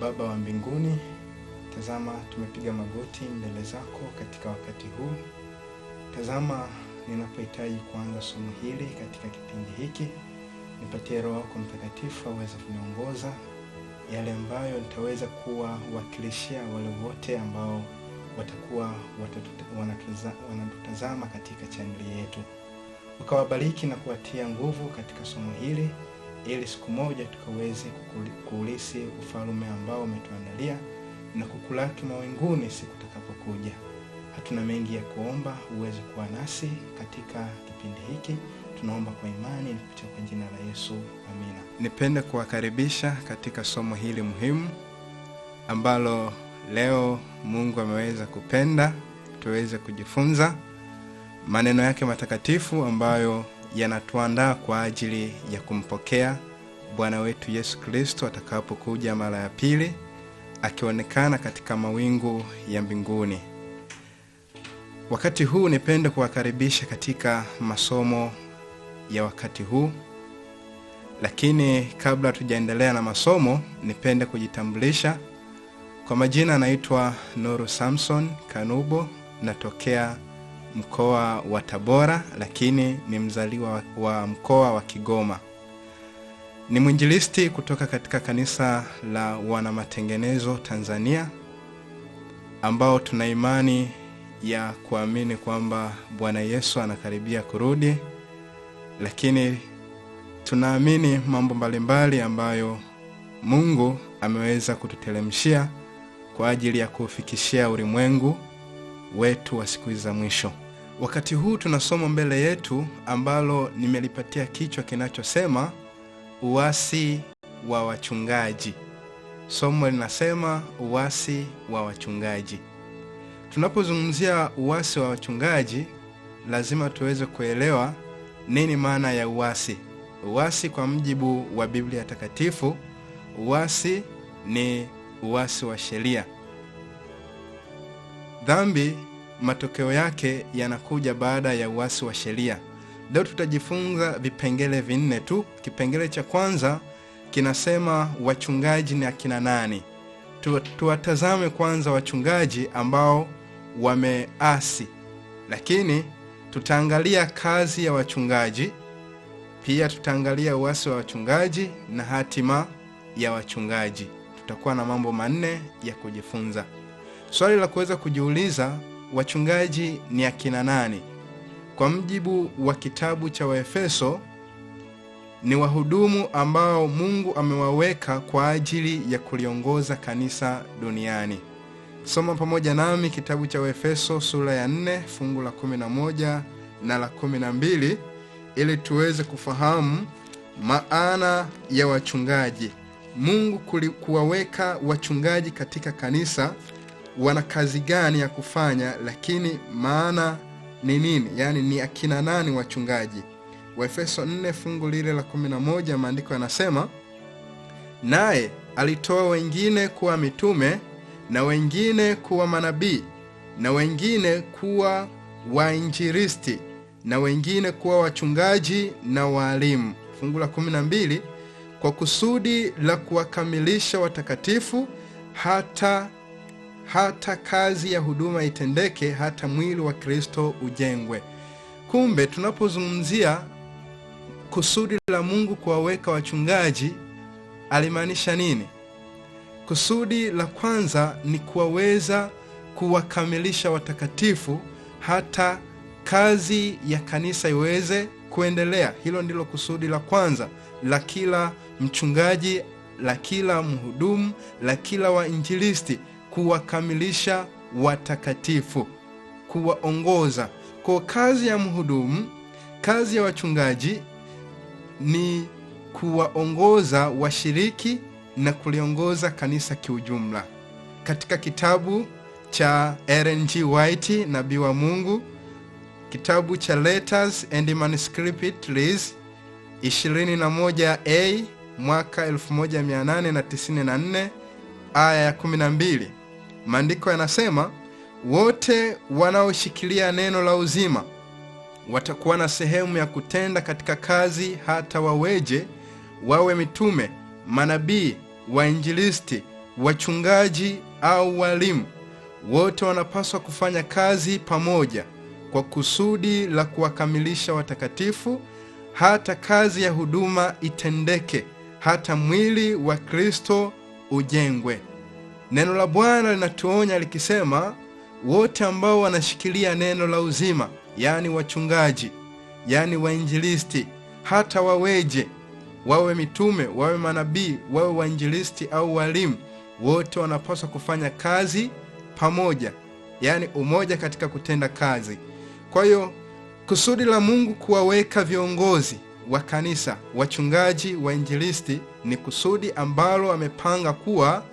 Baba wa mbinguni, tazama tumepiga magoti mbele zako katika wakati huu. Tazama ninapohitaji kuanza somo hili katika kipindi hiki. Nipatie Roho yako Mtakatifu aweze kuniongoza yale ambayo nitaweza kuwakilishia wale wote ambao watakuwa wanatutazama katika chaneli yetu. Ukawabariki na kuwatia nguvu katika somo hili, ili siku moja tukaweze kuulisi ufalme ambao umetuandalia na kukulaki mawinguni siku tutakapokuja. Hatuna mengi ya kuomba, uweze kuwa nasi katika kipindi hiki. Tunaomba kwa imani kupitia kwa jina la Yesu. Amina. Nipende kuwakaribisha katika somo hili muhimu ambalo leo Mungu ameweza kupenda tuweze kujifunza maneno yake matakatifu ambayo yanatuandaa kwa ajili ya kumpokea Bwana wetu Yesu Kristo atakapokuja mara ya pili akionekana katika mawingu ya mbinguni. Wakati huu nipende kuwakaribisha katika masomo ya wakati huu. Lakini kabla tujaendelea na masomo, nipende kujitambulisha. Kwa majina naitwa Nuru Samson Kanubo, natokea mkoa wa Tabora, lakini ni mzaliwa wa mkoa wa Kigoma. Ni mwinjilisti kutoka katika kanisa la Wanamatengenezo Tanzania, ambao tuna imani ya kuamini kwamba Bwana Yesu anakaribia kurudi. Lakini tunaamini mambo mbalimbali ambayo Mungu ameweza kututelemshia kwa ajili ya kufikishia ulimwengu wetu wa siku za mwisho. Wakati huu tunasoma mbele yetu ambalo nimelipatia kichwa kinachosema uasi wa wachungaji. Somo linasema uasi wa wachungaji. Tunapozungumzia uasi wa wachungaji, lazima tuweze kuelewa nini maana ya uasi. Uasi kwa mjibu wa Biblia takatifu, uasi ni uasi wa sheria. Dhambi matokeo yake yanakuja baada ya uasi wa sheria. Leo tutajifunza vipengele vinne tu. Kipengele cha kwanza kinasema wachungaji ni akina nani. Tuwatazame kwanza wachungaji ambao wameasi. Lakini tutaangalia kazi ya wachungaji, pia tutaangalia uasi wa wachungaji na hatima ya wachungaji. Tutakuwa na mambo manne ya kujifunza. Swali la kuweza kujiuliza, wachungaji ni akina nani? Kwa mjibu wa kitabu cha Waefeso, ni wahudumu ambao Mungu amewaweka kwa ajili ya kuliongoza kanisa duniani. Soma pamoja nami kitabu cha Waefeso sura ya 4 fungu la 11 na la 12 ili tuweze kufahamu maana ya wachungaji. Mungu kuwaweka wachungaji katika kanisa, wana kazi gani ya kufanya, lakini maana ni nini? Yani ni akina nani wachungaji? Waefeso 4 fungu lile la 11, maandiko yanasema, naye alitoa wengine kuwa mitume, na wengine kuwa manabii, na wengine kuwa wainjilisti, na wengine kuwa wachungaji na walimu. Fungu la 12, kwa kusudi la kuwakamilisha watakatifu, hata kazi ya huduma itendeke, hata mwili wa Kristo ujengwe. Kumbe tunapozungumzia kusudi la Mungu kuwaweka wachungaji, alimaanisha nini? Kusudi la kwanza ni kuwaweza kuwakamilisha watakatifu hata kazi ya kanisa iweze kuendelea. Hilo ndilo kusudi la kwanza la kila mchungaji, la kila mhudumu, la kila wainjilisti, kuwakamilisha watakatifu, kuwaongoza. Kwa kazi ya mhudumu, kazi ya wachungaji ni kuwaongoza washiriki na kuliongoza kanisa kiujumla. Katika kitabu cha Ellen G. White, nabii wa Mungu, kitabu cha Letters and Manuscripts 21A mwaka 1894 aya ya 12, maandiko yanasema, wote wanaoshikilia neno la uzima watakuwa na sehemu ya kutenda katika kazi, hata wawe mitume, manabii, wainjilisti, wachungaji au walimu, wote wanapaswa kufanya kazi pamoja kwa kusudi la kuwakamilisha watakatifu, hata kazi ya huduma itendeke, hata mwili wa Kristo ujengwe. Neno la Bwana linatuonya likisema, wote ambao wanashikilia neno la uzima, yani wachungaji, yani wainjilisti, hata waweje, wawe mitume, wawe manabii, wawe wainjilisti au walimu, wote wanapaswa kufanya kazi pamoja, yani umoja katika kutenda kazi. Kwa hiyo kusudi la Mungu kuwaweka viongozi wa kanisa, wachungaji, wainjilisti, ni kusudi ambalo amepanga kuwa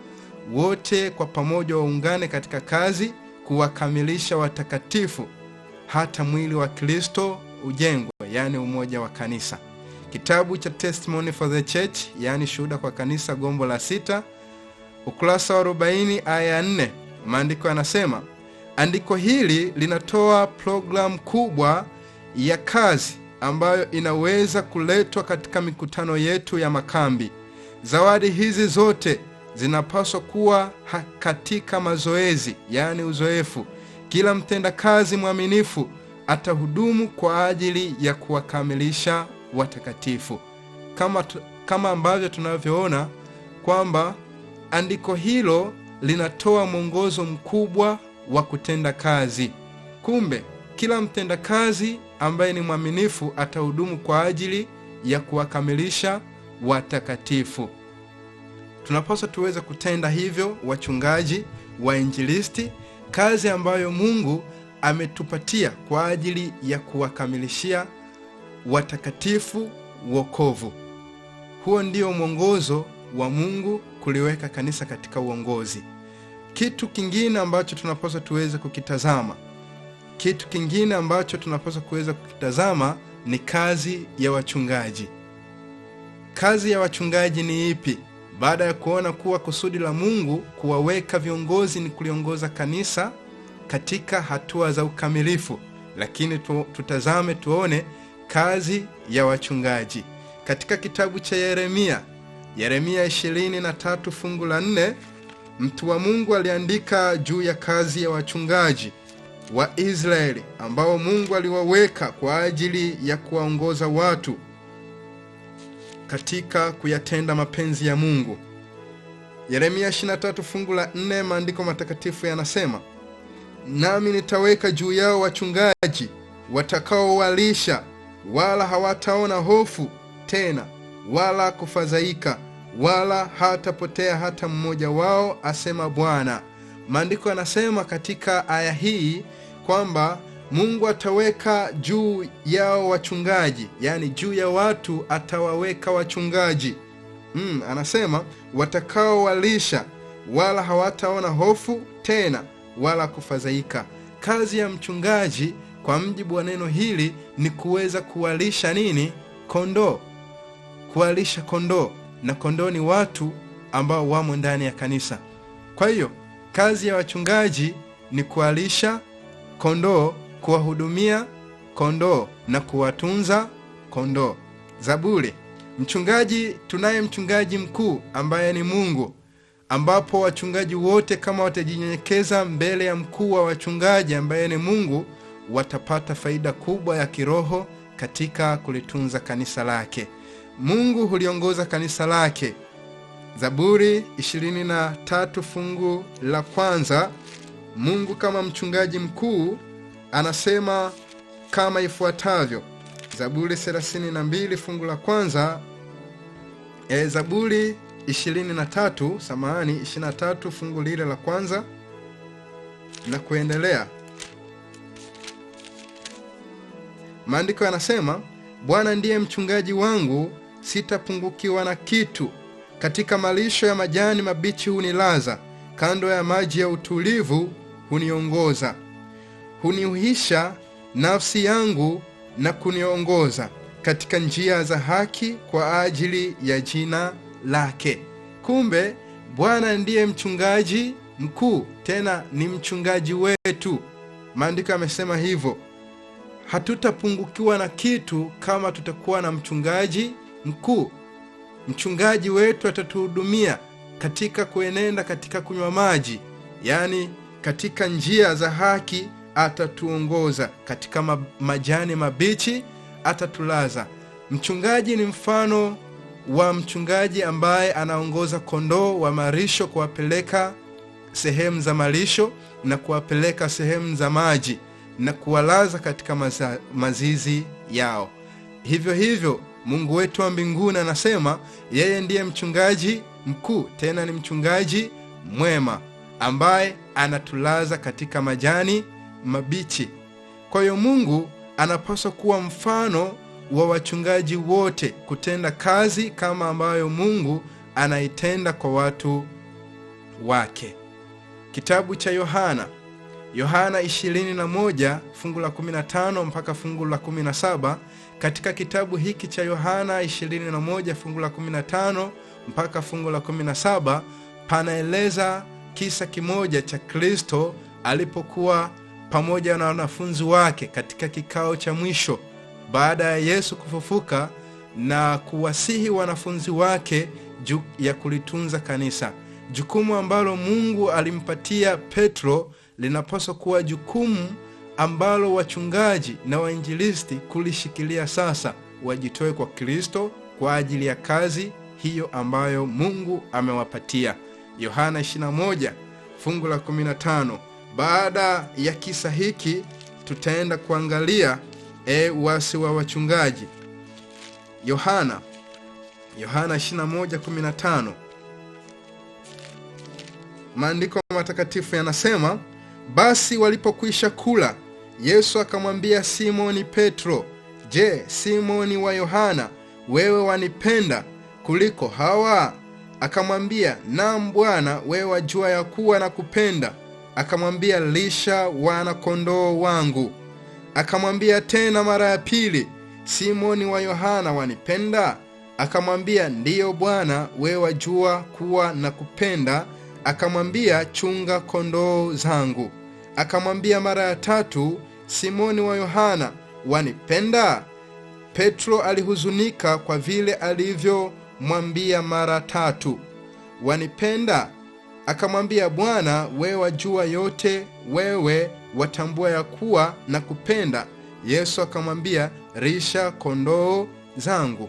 wote kwa pamoja waungane katika kazi kuwakamilisha watakatifu, hata mwili wa Kristo ujengwe, yani umoja wa kanisa. Kitabu cha Testimony for the Church, yani shuhuda kwa kanisa, gombo la 6, ukurasa wa 40 aya 4, maandiko yanasema, andiko hili linatoa program kubwa ya kazi ambayo inaweza kuletwa katika mikutano yetu ya makambi. Zawadi hizi zote zinapaswa kuwa katika mazoezi, yani uzoefu. Kila mtenda kazi mwaminifu atahudumu kwa ajili ya kuwakamilisha watakatifu. Kama ambavyo tunavyoona kwamba andiko hilo linatoa mwongozo mkubwa wa kutenda kazi. Kumbe kila mtenda kazi ambaye ni mwaminifu atahudumu kwa ajili ya kuwakamilisha watakatifu. Tunapaswa tuweze kutenda hivyo, wachungaji, wainjilisti, kazi ambayo Mungu ametupatia kwa ajili ya kuwakamilishia watakatifu wokovu. Huo ndio mwongozo wa Mungu kuliweka kanisa katika uongozi. Kitu kingine ambacho tunapaswa tuweze kukitazama, ni kazi ya wachungaji. Kazi ya wachungaji ni ipi? Baada ya kuona kuwa kusudi la Mungu kuwaweka viongozi ni kuliongoza kanisa katika hatua za ukamilifu, lakini tutazame tuone kazi ya wachungaji. Katika kitabu cha Yeremia 23 fungu la 4, mtu wa Mungu aliandika juu ya kazi ya wachungaji wa Israeli ambao Mungu aliwaweka kwa ajili ya kuwaongoza watu katika kuyatenda mapenzi ya Mungu. Yeremia 23 fungu la 4, maandiko matakatifu yanasema, nami nitaweka juu yao wachungaji watakaowalisha, wala hawataona hofu tena wala kufadhaika, wala hatapotea hata mmoja wao, asema Bwana. Maandiko yanasema katika aya hii kwamba Mungu ataweka juu yao wachungaji, yani juu ya watu atawaweka wachungaji. Anasema watakaowalisha, wala hawataona hofu tena wala kufadhaika. Kazi ya mchungaji kwa mjibu wa neno hili ni kuweza kuwalisha nini? Kondoo. Kuwalisha kondoo, na kondoo ni watu ambao wamo ndani ya kanisa. Kwa hiyo kazi ya wachungaji ni kuwalisha kondoo, kuwahudumia kondoo na kuwatunza kondoo. Zaburi, tunaye mchungaji mkuu ambaye ni Mungu, ambapo wachungaji wote kama watajinyenyekeza mbele ya mkuu wa wachungaji ambaye ni Mungu, watapata faida kubwa ya kiroho katika kulitunza kanisa lake. Mungu huliongoza kanisa lake. Zaburi 23 fungu la 1, Mungu kama mchungaji mkuu anasema kama ifuatavyo. Zaburi 32 fungu la 1, Zaburi 23 fungu lile la 1 na kuendelea. Maandiko yanasema, Bwana ndiye mchungaji wangu, sitapungukiwa na kitu. Katika malisho ya majani mabichi hunilaza, kando ya maji ya utulivu huniongoza. Huniuhisha nafsi yangu na kuniongoza katika njia za haki kwa ajili ya jina lake. Kumbe Bwana ndiye mchungaji mkuu, tena ni mchungaji wetu. Maandiko yamesema hivyo. Hatutapungukiwa na kitu kama tutakuwa na mchungaji mkuu. Mchungaji wetu atatuhudumia katika kuenenda katika kunywa maji, yani katika njia za haki atatuongoza, katika majani mabichi atatulaza. Mchungaji ni mfano wa mchungaji ambaye anaongoza kondoo wa malisho kuwapeleka sehemu za malisho na kuwapeleka sehemu za maji na kuwalaza katika mazizi yao. Hivyo hivyo Mungu wetu wa mbinguni anasema yeye ndiye mchungaji mkuu, tena ni mchungaji mwema ambaye anatulaza katika majani mabichi. Kwa hiyo Mungu anapaswa kuwa mfano wa wachungaji wote kutenda kazi kama ambayo Mungu anaitenda kwa watu wake. Kitabu cha Yohana 21 fungu la 15 mpaka fungu la 17. Katika kitabu hiki cha Yohana 21 fungu la 15 mpaka fungu la 17 panaeleza kisa kimoja cha Kristo alipokuwa pamoja na wanafunzi wake katika kikao cha mwisho baada ya Yesu kufufuka na kuwasihi wanafunzi wake juu ya kulitunza kanisa. Jukumu ambalo Mungu alimpatia Petro linapaswa kuwa jukumu ambalo wachungaji na wainjilisti kulishikilia sasa, wajitoe kwa Kristo kwa ajili ya kazi hiyo ambayo Mungu amewapatia. Yohana 21 fungu la 15. Baada ya kisa hiki tutaenda kuangalia wasi wa wachungaji. Yohana 21:15. Maandiko matakatifu yanasema, basi walipokwisha kula, Yesu akamwambia Simoni Petro, je, Simoni wa Yohana, wewe wanipenda kuliko hawa? Akamwambia, naam Bwana, wewe wajua ya kuwa nakupenda. Akamwambia, lisha wana kondoo wangu. Akamwambia tena mara ya pili, Simoni wa Yohana, wanipenda? Akamwambia, ndiyo Bwana, wewe wajua kuwa nakupenda. Akamwambia, chunga kondoo zangu. Akamwambia mara ya tatu, Simoni wa Yohana, wanipenda? Petro alihuzunika kwa vile alivyomwambia mara tatu, wanipenda? Akamwambia, Bwana, wewe wajua yote, wewe watambua ya kuwa nakupenda. Yesu akamwambia, risha kondoo zangu.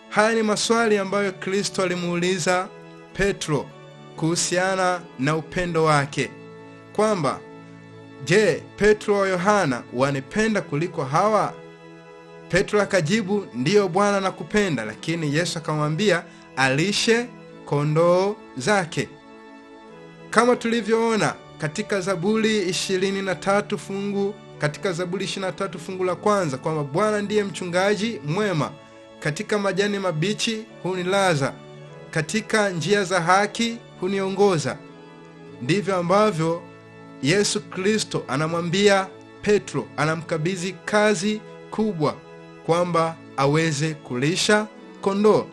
Haya ni maswali ambayo Kristo alimuuliza Petro kuhusiana na upendo wake, kwamba je, Petro wa Yohana, wanipenda kuliko hawa? Petro akajibu, ndiyo Bwana, nakupenda. Lakini Yesu akamwambia alishe kondoo zake. Kama tulivyoona katika Zaburi 23 fungu la kwanza kwamba Bwana ndiye mchungaji mwema, katika majani mabichi hunilaza, katika njia za haki huniongoza. Ndivyo ambavyo Yesu Kristo anamwambia Petro, anamkabidhi kazi kubwa kwamba aweze kulisha kondoo.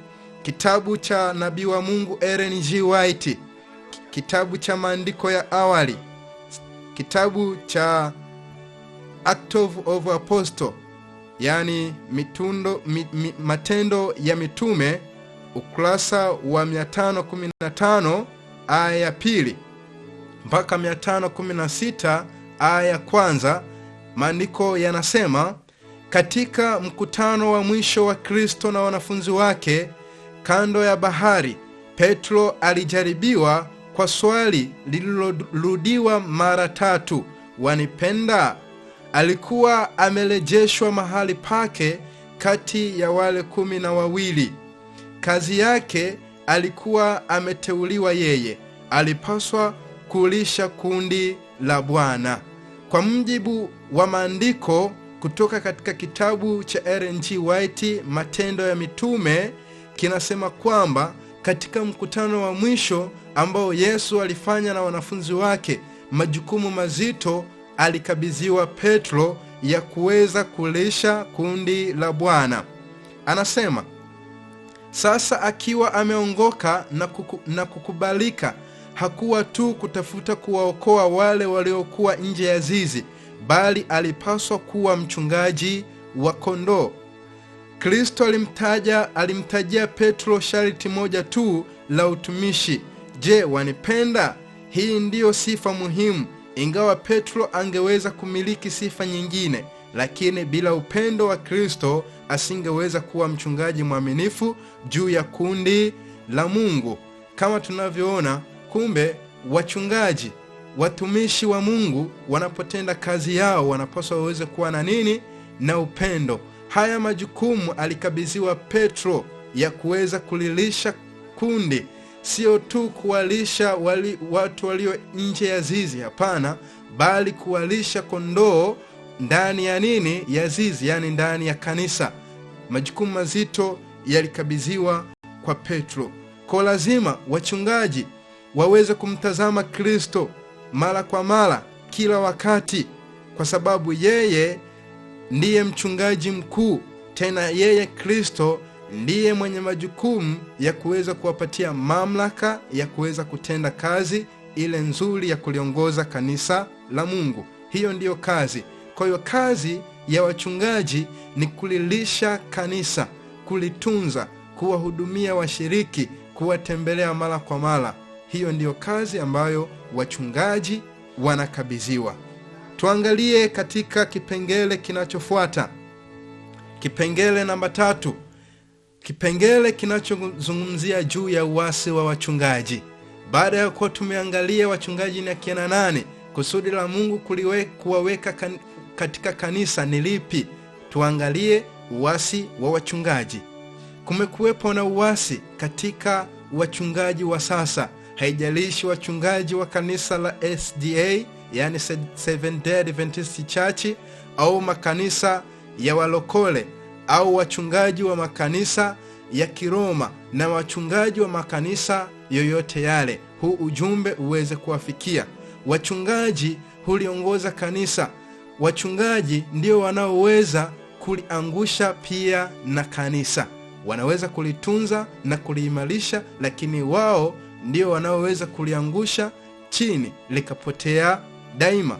Kitabu cha nabii wa Mungu Ellen G. White, kitabu cha maandiko ya awali, kitabu cha Acts of Apostles, yani matendo ya mitume, ukurasa wa 515 aya ya pili mpaka 516 aya ya kwanza, maandiko yanasema, katika mkutano wa mwisho wa Kristo na wanafunzi wake kando ya bahari, Petro alijaribiwa kwa swali lililorudiwa mara tatu, wanipenda? Alikuwa amerejeshwa mahali pake kati ya wale 12. Kazi yake alikuwa ameteuliwa yeye, alipaswa kulisha kundi la Bwana. Kwa mjibu wa maandiko kutoka katika kitabu cha Ellen G. White Matendo ya Mitume, kinasema kwamba katika mkutano wa mwisho ambao Yesu alifanya na wanafunzi wake, majukumu mazito alikabidhiwa Petro ya kuweza kulisha kundi la Bwana. Anasema, sasa akiwa ameongoka na kukubalika, hakuwa tu kutafuta kuwaokoa wale waliokuwa nje ya zizi, bali alipaswa kuwa mchungaji wa kondoo. Kristo alimtajia Petro sharti moja tu la utumishi. Je, wanipenda? Hii ndiyo sifa muhimu. Ingawa Petro angeweza kumiliki sifa nyingine, lakini bila upendo wa Kristo asingeweza kuwa mchungaji mwaminifu juu ya kundi la Mungu. Kama tunavyoona, kumbe wachungaji, watumishi wa Mungu wanapotenda kazi yao wanapaswa waweze kuwa na nini? Na upendo. Haya majukumu alikabidhiwa Petro ya kuweza kulilisha kundi, sio tu kuwalisha watu walio nje ya zizi, hapana, bali kuwalisha kondoo ndani ya nini? Ya zizi, yani ndani ya kanisa. Majukumu mazito yalikabidhiwa kwa Petro. Kwa lazima wachungaji waweze kumtazama Kristo mara kwa mara, kila wakati, kwa sababu yeye ndiye mchungaji mkuu. Tena yeye Kristo ndiye mwenye majukumu ya kuweza kuwapatia mamlaka ya kuweza kutenda kazi ile nzuri ya kuliongoza kanisa la Mungu. Hiyo ndiyo kazi. Kwa hiyo kazi ya wachungaji ni kulilisha kanisa, kulitunza, kuwahudumia washiriki, kuwatembelea mara kwa mara. Hiyo ndiyo kazi ambayo wachungaji wanakabidhiwa. Tuangalie katika kipengele kinachofuata. Kipengele namba 3. Kipengele kinachozungumzia juu ya uasi wa wachungaji. Baada ya kuwa tumeangalia wachungaji ni akina nani, kusudi la Mungu kuwaweka katika kanisa ni lipi, tuangalie uasi wa wachungaji. Kumekuwepo na uasi katika wachungaji wa sasa. Haijalishi wachungaji wa kanisa la SDA, yani Seventh Day Adventist Church, au makanisa ya walokole, au wachungaji wa makanisa ya Kiroma, na wachungaji wa makanisa yoyote yale. Huu ujumbe uweze kuwafikia. Wachungaji huliongoza kanisa. Wachungaji ndio wanaoweza kuliangusha pia na kanisa. Wanaweza kulitunza na kuliimarisha, lakini wao ndio wanaoweza kuliangusha chini likapotea daima.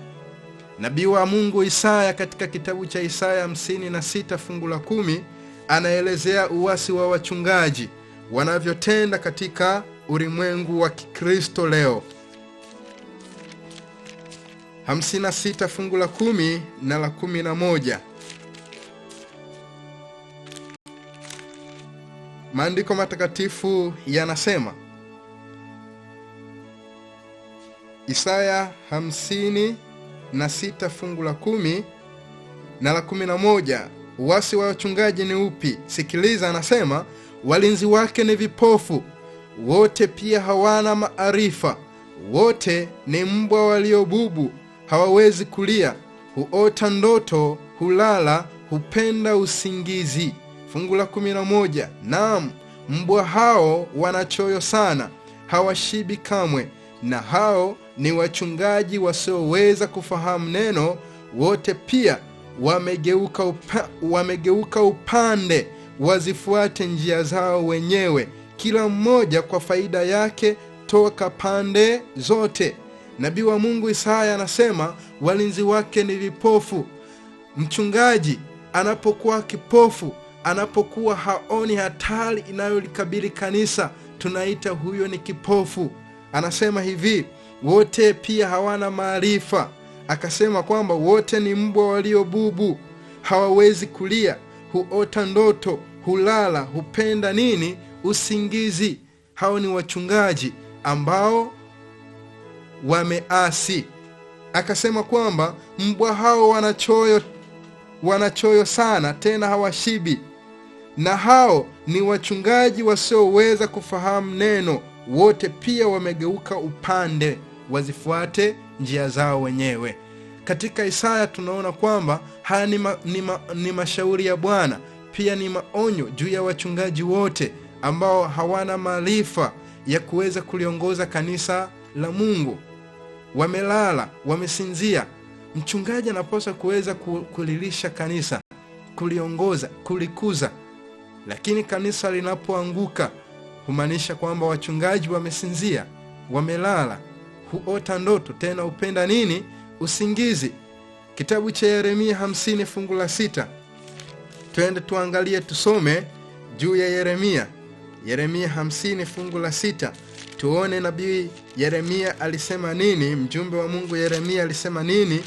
Nabii wa Mungu Isaya katika kitabu cha Isaya 56 fungu la 10 anaelezea uasi wa wachungaji wanavyotenda katika ulimwengu wa Kikristo leo. 56 fungu la 10 na la 11. Maandiko matakatifu yanasema, Isaya 56 fungu la 10 na la 11, uasi wa wachungaji ni upi? Sikiliza, anasema, walinzi wake ni vipofu, wote pia hawana maarifa, wote ni mbwa waliobubu, hawawezi kulia, huota ndoto, hulala, hupenda usingizi. Fungu la 11, naam, mbwa hao wanachoyo sana, hawashibi kamwe, na hao ni wachungaji wasioweza kufahamu neno, wote pia wamegeuka upande, wazifuate njia zao wenyewe, kila mmoja kwa faida yake toka pande zote. Nabii wa Mungu Isaya anasema walinzi wake ni vipofu. Mchungaji anapokuwa kipofu, anapokuwa haoni hatari inayolikabili kanisa, tunaita huyo ni kipofu. Anasema hivi, wote pia hawana maarifa. Akasema kwamba wote ni mbwa waliobubu, hawawezi kulia, huota ndoto, hulala, hupenda nini? Usingizi. Hao ni wachungaji ambao wameasi. Akasema kwamba mbwa hao wanachoyo sana, tena hawashibi, na hao ni wachungaji wasioweza kufahamu neno, wote pia wamegeuka upande, wazifuate njia zao wenyewe. Katika Isaya tunaona kwamba haya ni mashauri ya Bwana, pia ni maonyo juu ya wachungaji wote ambao hawana maarifa ya kuweza kuliongoza kanisa la Mungu. Wamelala, wamesinzia. Mchungaji anapaswa kuweza kulilisha kanisa, kuliongoza, kulikuza. Lakini kanisa linapoanguka, humaanisha kwamba wachungaji wamesinzia, wamelala, huota ndoto, tena upenda nini? Usingizi. Kitabu cha Yeremia 50 fungu la 6. Twende tuangalie, tusome juu ya Yeremia. Yeremia 50 fungu la 6. Tuone nabii Yeremia alisema nini, mjumbe wa Mungu Yeremia alisema nini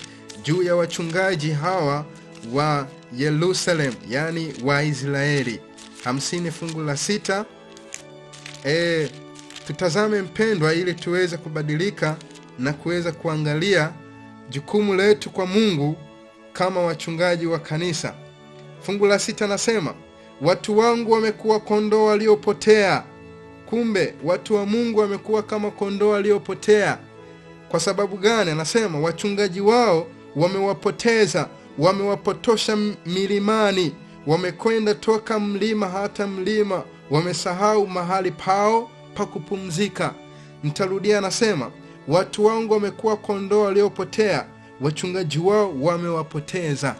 juu ya wachungaji hawa wa Yerusalem, yani wa Israeli. 50 fungu la 6. Tutazame mpendwa, ili tuweze kubadilika na kuweza kuangalia jukumu letu kwa Mungu kama wachungaji wa kanisa. Fungu la 6 nasema, watu wangu wamekuwa kondoo waliopotea. Kumbe watu wa Mungu wamekuwa kama kondoo waliopotea. Kwa sababu gani? Anasema wachungaji wao wamewapoteza, wamewapotosha milimani, wamekwenda toka mlima hata mlima, wamesahau mahali pao pa kupumzika. Nitarudia, anasema watu wangu wamekuwa kondoo waliopotea, wachungaji wao wamewapoteza.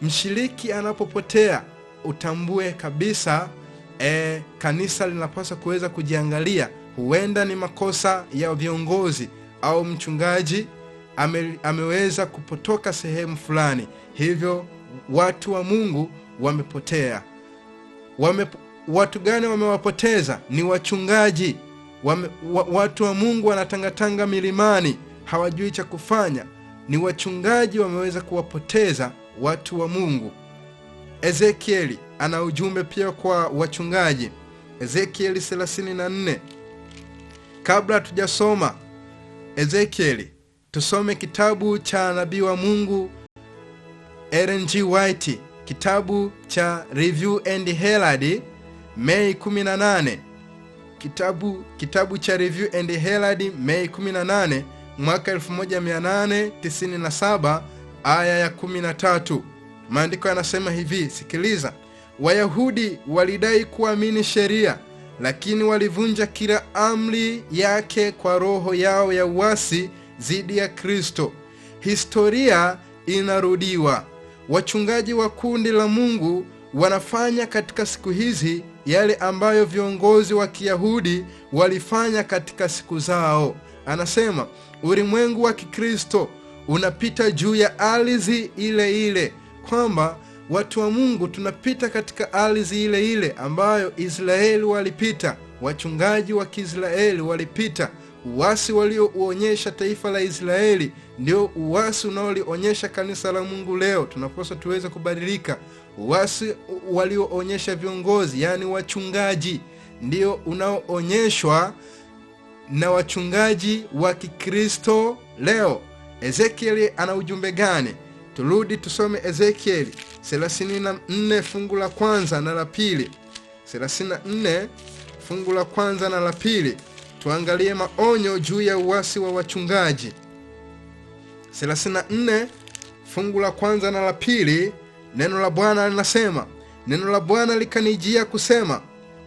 Mshiriki anapopotea, utambue kabisa kanisa linapaswa kuweza kujiangalia. Huenda ni makosa ya viongozi au mchungaji ameweza kupotoka sehemu fulani, hivyo watu wa Mungu wamepotea. Watu gani wamewapoteza? Ni wachungaji. Watu wa Mungu wanatangatanga milimani, hawajui cha kufanya. Ni wachungaji wameweza kuwapoteza watu wa Mungu. Ezekieli ana ujumbe pia kwa wachungaji. Ezekieli 34. Kabla tujasoma Ezekieli, tusome kitabu cha nabii wa Mungu Ellen G. White, kitabu cha Review and Herald, Mei 18. Kitabu cha Review and Herald, Mei 18 mwaka 1897, aya ya 13. Maandiko yanasema hivi, sikiliza. Wayahudi walidai kuamini sheria, lakini walivunja kila amri yake kwa roho yao ya uasi dhidi ya Kristo. Historia inarudiwa. Wachungaji wa kundi la Mungu wanafanya katika siku hizi yale ambayo viongozi wa Kiyahudi walifanya katika siku zao. Anasema ulimwengu wa Kikristo unapita juu ya ardhi ile ile, kwamba watu wa Mungu tunapita katika ardhi ile ile ambayo Israeli walipita, wachungaji wa Kiisraeli walipita. Uasi walioonyesha taifa la Israeli ndio uasi unaolionyesha kanisa la Mungu leo. Tunapaswa tuweze kubadilika. Uasi walioonyesha viongozi, yani wachungaji, ndio unaoonyeshwa na wachungaji wa Kikristo leo. Ezekieli ana ujumbe gani? Turudi tusome Ezekieli 34 fungu la kwanza na la pili. 34 fungu la kwanza na la pili. Tuangalie maonyo juu ya uasi wa wachungaji. 34 fungu la kwanza na la pili. Neno la Bwana linasema, neno la Bwana likanijia kusema,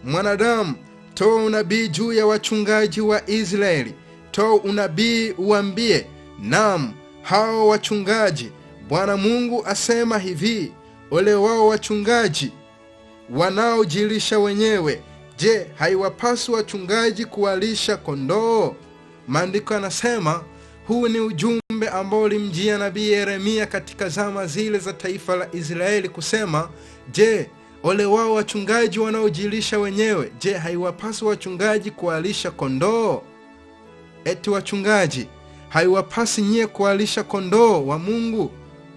mwanadamu, toa unabii juu ya wachungaji wa Israeli. Toa unabii uambie, naam, hao wachungaji, Bwana Mungu asema hivi, ole wao wachungaji wanaojilisha wenyewe. Je, haiwapasi wachungaji kuwalisha kondoo? Maandiko yanasema huu ni ujumbe ambao ulimjia nabii Yeremia katika zama zile za taifa la Israeli kusema, je, ole wao wachungaji wanaojilisha wenyewe. Je, haiwapasi wachungaji kuwalisha kondoo? Eti wachungaji, haiwapasi nyie kuwalisha kondoo wa Mungu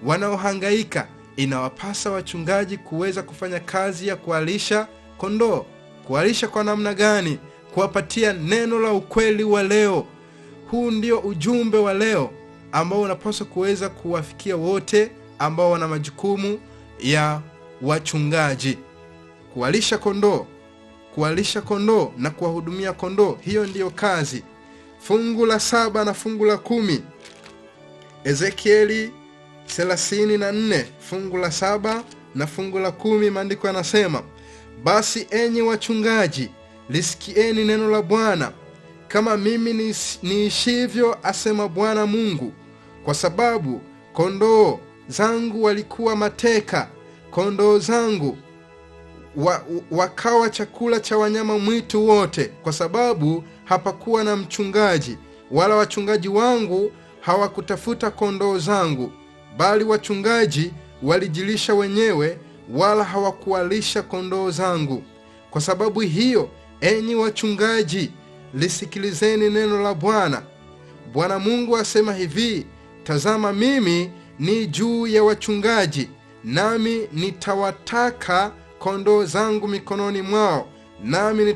wanaohangaika? Inawapasa wachungaji kuweza kufanya kazi ya kuwalisha kondoo. Kuwalisha kwa namna gani? Kuwapatia neno la ukweli wa leo. Huu ndio ujumbe wa leo ambao unapaswa kuweza kuwafikia wote ambao wana majukumu ya wachungaji. Kuwalisha kondoo, kuwalisha kondoo na kuwahudumia kondoo, hiyo ndiyo kazi. Fungu la 7 na fungu la 10. Ezekieli 34 fungu la 7 na fungu la 10, maandiko yanasema, basi enyi wachungaji, lisikieni neno la Bwana, kama mimi niishivyo, asema Bwana Mungu, kwa sababu kondoo zangu walikuwa mateka, kondoo zangu wakawa chakula cha wanyama mwitu wote, kwa sababu hapakuwa na mchungaji, wala wachungaji wangu hawakutafuta kondoo zangu, bali wachungaji walijilisha wenyewe, wala hawakuwalisha kondoo zangu. Kwa sababu hiyo Enyi wachungaji, lisikilizeni neno la Bwana. Bwana Mungu asema hivi: tazama, mimi ni juu ya wachungaji, nami nitawataka kondoo zangu mikononi mwao, nami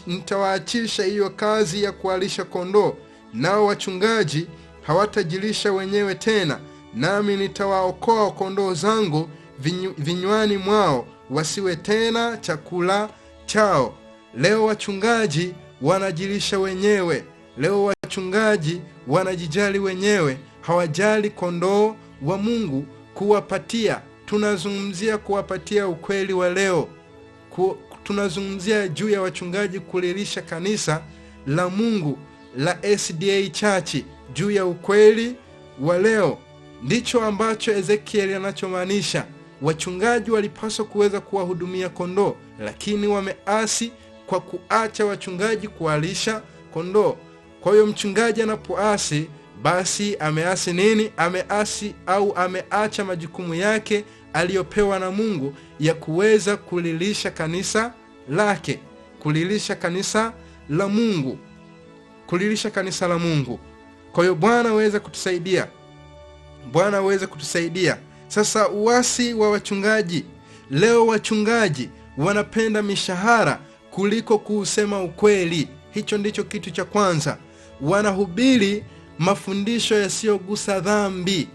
nitawaachisha hiyo kazi ya kuwalisha kondoo, nao wachungaji hawatajilisha wenyewe tena, nami nitawaokoa kondoo zangu vinywani mwao, wasiwe tena chakula chao. Leo wachungaji wanajilisha wenyewe. Leo wachungaji wanajijali wenyewe, hawajali kondoo wa Mungu kuwapatia. Tunazungumzia kuwapatia ukweli wa leo. Tunazungumzia juu ya wachungaji kulilisha kanisa la Mungu la SDA Church juu ya ukweli wa leo. Ndicho ambacho Ezekiel anachomaanisha. Wachungaji walipaswa kuweza kuwahudumia kondoo, lakini wameasi kwa kuacha wachungaji kuwalisha kondoo. Kwa hiyo mchungaji anapoasi, basi ameasi nini? Ameasi au ameacha majukumu yake aliyopewa na Mungu ya kuweza kulilisha kanisa lake, kulilisha kanisa la Mungu, kulilisha kanisa la Mungu. Kwa hiyo Bwana aweze kutusaidia. Bwana aweze kutusaidia. Sasa uasi wa wachungaji. Leo wachungaji wanapenda mishahara kuliko kuusema ukweli. Hicho ndicho kitu cha kwanza. Wanahubiri mafundisho yasiyogusa dhambi.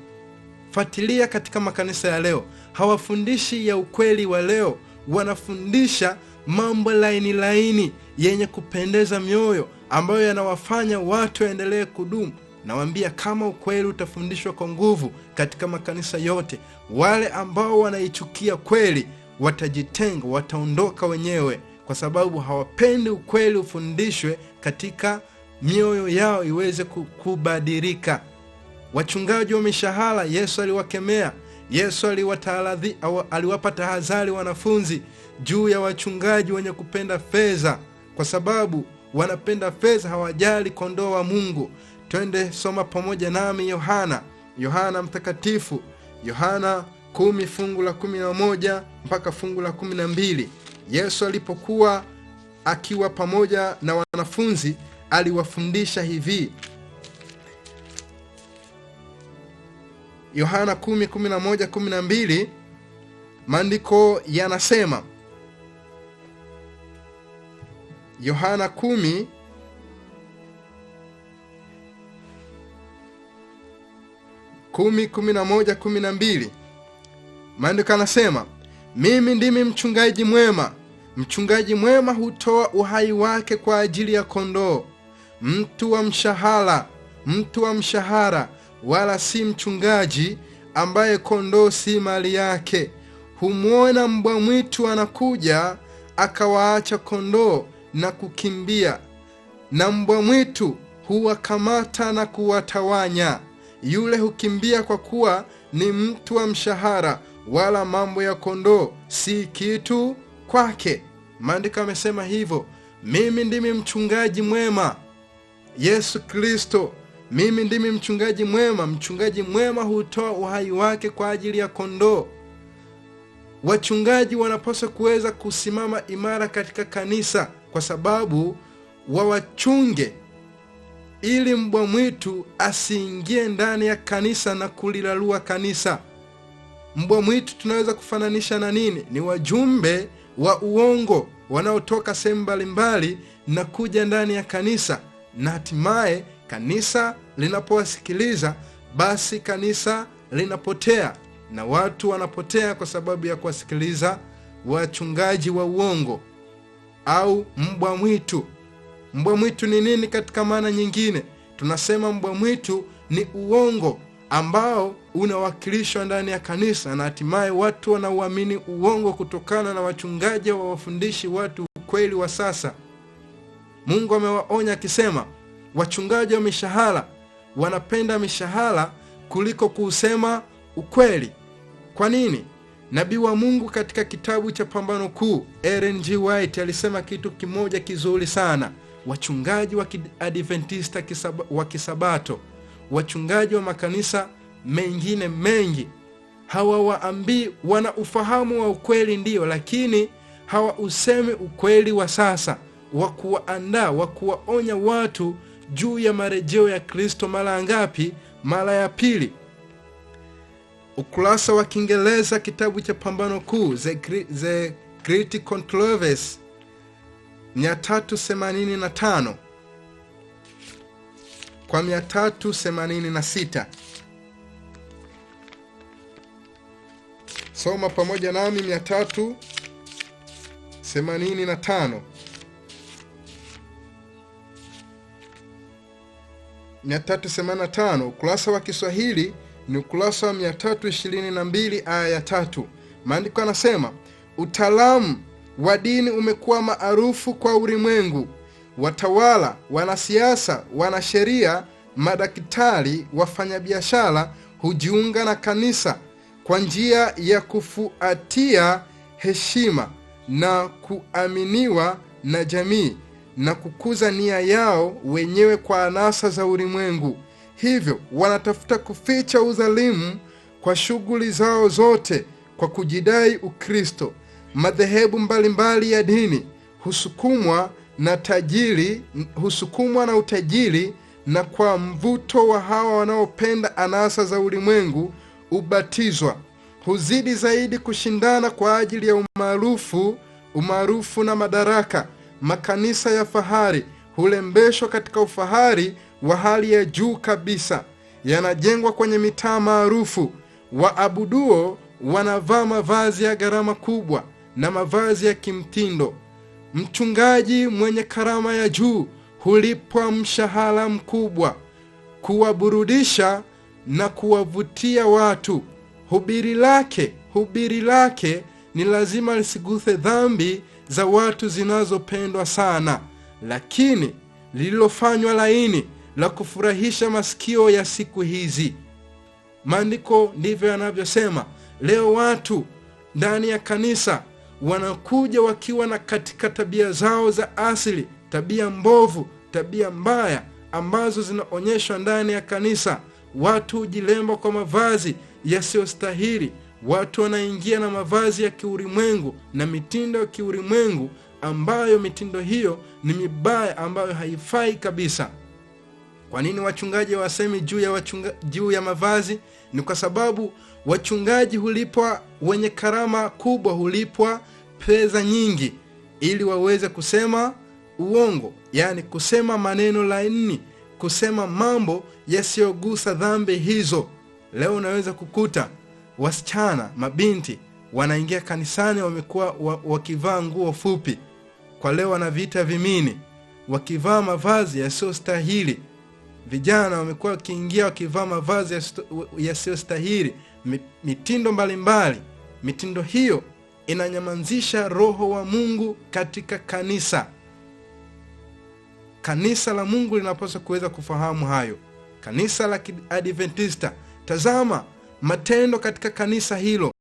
Fuatilia katika makanisa ya leo, hawafundishi ya ukweli wa leo. Wanafundisha mambo laini yenye kupendeza mioyo, ambayo yanawafanya watu waendelee kudumu. Nawaambia, kama ukweli utafundishwa kwa nguvu katika makanisa yote, wale ambao wanaichukia kweli watajitenga, wataondoka wenyewe, kwa sababu hawapendi ukweli ufundishwe katika mioyo yao iweze kubadilika. Wachungaji wa mishahara, Yesu aliwakemea. Yesu aliwapa tahadhari wanafunzi juu ya wachungaji wenye kupenda fedha, kwa sababu wanapenda fedha, hawajali kondoo wa Mungu. Twende soma pamoja nami Yohana mtakatifu, Yohana 10 fungu la 11 mpaka fungu la 12. Yesu alipokuwa akiwa pamoja na wanafunzi aliwafundisha hivi. Yohana 10:11-12, maandiko yanasema, Yohana 10:11-12, maandiko yanasema, mimi ndimi mchungaji mwema. Mchungaji mwema hutoa uhai wake kwa ajili ya kondoo. Mtu wa mshahara wala si mchungaji, ambaye kondoo si mali yake. Humwona mbwa mwitu anakuja, akawaacha kondoo na kukimbia, na mbwa mwitu huwakamata na kuwatawanya. Yule hukimbia kwa kuwa ni mtu wa mshahara, wala mambo ya kondoo si kitu kwake. Maandiko yamesema hivyo. Mimi ndimi mchungaji mwema, Yesu Kristo. Mimi ndimi mchungaji mwema. Mchungaji mwema hutoa uhai wake kwa ajili ya kondoo. Wachungaji wanapaswa kuweza kusimama imara katika kanisa, kwa sababu wawachunge ili mbwa mwitu asiingie ndani ya kanisa na kulilalua kanisa. Mbwa mwitu tunaweza kufananisha na nini? Ni wajumbe wa uongo wanaotoka sehemu mbalimbali na kuja ndani ya kanisa, na hatimaye kanisa linapowasikiliza, basi kanisa linapotea, na watu wanapotea kwa sababu ya kuwasikiliza wachungaji wa uongo au mbwa mwitu. Mbwa mwitu ni nini katika maana nyingine? Tunasema mbwa mwitu ni uongo ambao unawakilishwa ndani ya kanisa, na hatimaye watu wanauamini uongo kutokana na wachungaji wa wafundishi watu ukweli wa sasa. Mungu amewaonya akisema, wachungaji wa mishahara wanapenda mishahara kuliko kusema ukweli. Kwa nini? Nabii wa Mungu katika kitabu cha Pambano Kuu, Ellen G. White, alisema kitu kimoja kizuri sana. Wachungaji wa Adventista wa Kisabato, wachungaji wa makanisa mengine mengi, hawawaambii, wana ufahamu wa ukweli ndiyo, lakini hawausemi ukweli wa sasa. wa kuwaandaa, wa kuwaonya watu juu ya marejeo ya Kristo. Mara ngapi? Mara ya pili. Ukurasa wa Kiingereza kitabu cha Pambano Kuu, The Great Controversy, 385 kwa 386. Soma pamoja nami 385. 385 ukurasa wa Kiswahili ni ukurasa wa 322 aya ya 3. Maandiko yanasema, utaalamu wa dini umekuwa maarufu kwa ulimwengu. Watawala, wanasiasa, wanasheria, madaktari, wafanyabiashara hujiunga na kanisa kwa njia ya kufuatia heshima na kuaminiwa na jamii na kukuza nia yao wenyewe kwa anasa za ulimwengu. Hivyo wanatafuta kuficha udhalimu kwa shughuli zao zote kwa kujidai Ukristo. Madhehebu mbalimbali ya dini husukumwa na utajiri na kwa mvuto wa hawa wanaopenda anasa za ulimwengu ubatizwa. Huzidi zaidi kushindana kwa ajili ya umaarufu na madaraka. Makanisa ya fahari hulembeshwa katika ufahari wa hali ya juu kabisa. Yanajengwa kwenye mitaa maarufu. Waabuduo wanavaa mavazi ya gharama kubwa na mavazi ya kimtindo. Mchungaji mwenye karama ya juu hulipwa mshahara mkubwa kuwaburudisha na kuwavutia watu. Hubiri lake ni lazima lisiguse dhambi za watu zinazopendwa sana, lakini lililofanywa laini la kufurahisha masikio ya siku hizi. Maandiko ndivyo yanavyosema. Leo watu ndani ya kanisa wanakuja wakiwa na katika tabia zao za asili, tabia mbovu, tabia mbaya ambazo zinaonyeshwa ndani ya kanisa. Watu hujilemba kwa mavazi yasiyostahili. Watu wanaingia na mavazi ya kiulimwengu na mitindo ya kiulimwengu, ambayo mitindo hiyo ni mibaya, ambayo haifai kabisa. Kwa nini wachungaji wasemi juu ya mavazi? Ni kwa sababu wachungaji hulipwa, wenye karama kubwa hulipwa pesa nyingi ili waweze kusema uongo, yani kusema maneno laini, kusema mambo yasiyogusa dhambi hizo. Leo unaweza kukuta wasichana, mabinti wanaingia kanisani wamekuwa wakivaa nguo fupi. Kwa leo wanaviita vimini, wakivaa mavazi yasiyostahili. Vijana wamekuwa wakiingia wakivaa mavazi yasiyostahili, mitindo mbalimbali. Mitindo hiyo inanyamazisha roho wa Mungu katika kanisa. Kanisa la Mungu linapaswa kuweza kufahamu hayo. Kanisa la Adventista, tazama matendo katika kanisa hilo.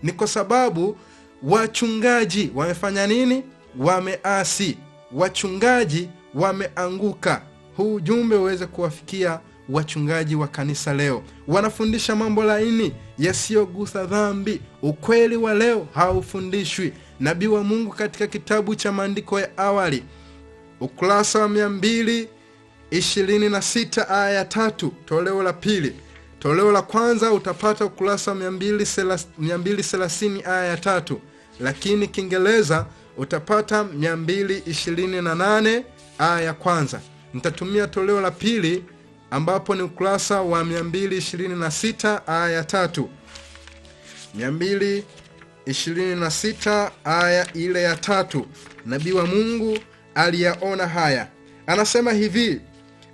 Ni kwa sababu wachungaji wamefanya nini? Wameasi. Wachungaji wameanguka. Huu ujumbe uweze kuwafikia wachungaji wa kanisa leo. Wanafundisha mambo laini yasiyogusa dhambi. Ukweli wa leo haufundishwi. Nabii wa Mungu katika kitabu cha Maandiko ya Awali, ukurasa wa 226 aya ya 3, toleo la pili. Toleo la kwanza utapata ukurasa wa 230 aya ya 3, lakini Kiingereza utapata 228 aya ya kwanza. Nitatumia toleo la pili ambapo ni ukurasa wa 226 aya ya 3. 226 aya ile ya 3. Nabii wa Mungu aliyaona haya. Anasema hivi,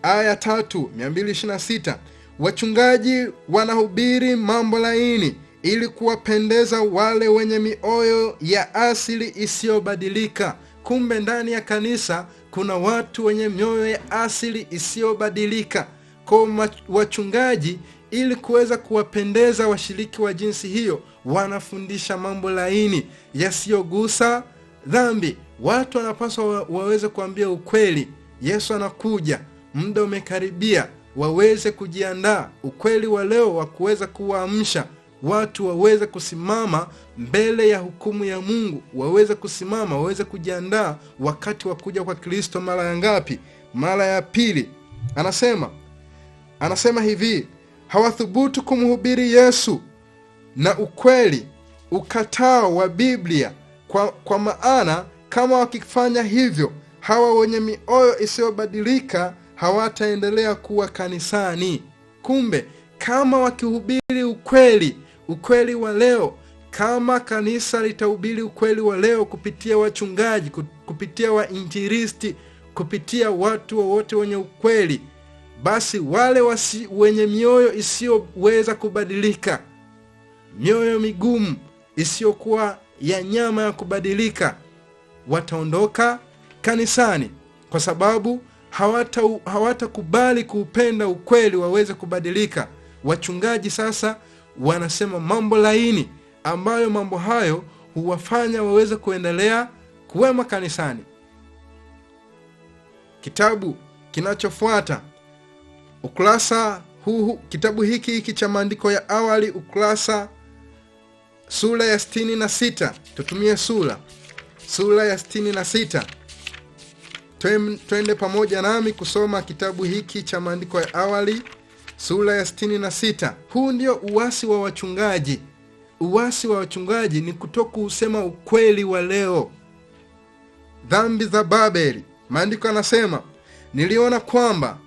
aya ya 3, 226. Wachungaji wanahubiri mambo laini ili kuwapendeza wale wenye mioyo ya asili isiyobadilika. Kumbe ndani ya kanisa kuna watu wenye mioyo ya asili isiyobadilika. Kwa wachungaji, ili kuweza kuwapendeza washiriki wa jinsi hiyo, wanafundisha mambo laini yasiyogusa dhambi. Watu wanapaswa waweze kuambia ukweli. Yesu anakuja, muda umekaribia, waweze kujiandaa. Ukweli wa leo wa kuweza kuwaamsha watu waweze kusimama mbele ya hukumu ya Mungu, waweze kusimama, waweze kujiandaa wakati wa kuja kwa Kristo mara ya ngapi? Mara ya pili. Anasema hivi, hawathubutu kumhubiri Yesu na ukweli ukatao wa Biblia, kwa maana kama wakifanya hivyo, hawa wenye mioyo isiyobadilika hawataendelea kuwa kanisani. Kumbe kama wakihubiri ukweli wa leo, kama kanisa litahubiri ukweli wa leo kupitia wachungaji, kupitia wainjilisti, kupitia watu wote wenye ukweli, basi wale wenye mioyo isiyoweza kubadilika, mioyo migumu isiyokuwa ya nyama ya kubadilika, wataondoka kanisani, kwa sababu hawatakubali kuupenda ukweli waweze kubadilika. Wachungaji sasa wanasema mambo laini, ambayo mambo hayo huwafanya waweze kuendelea kuwema kanisani. Kitabu kinachofuata, ukurasa huu, kitabu hiki cha maandiko ya awali, ukurasa sura ya 66. Tutumie sura ya 66. Twende pamoja nami kusoma kitabu hiki cha maandiko ya awali, sura ya 66. Huu ndio uasi wa wachungaji. Uasi wa wachungaji ni kutoku usema ukweli wa leo. Dhambi za Babeli. Maandiko yanasema, niliona kwamba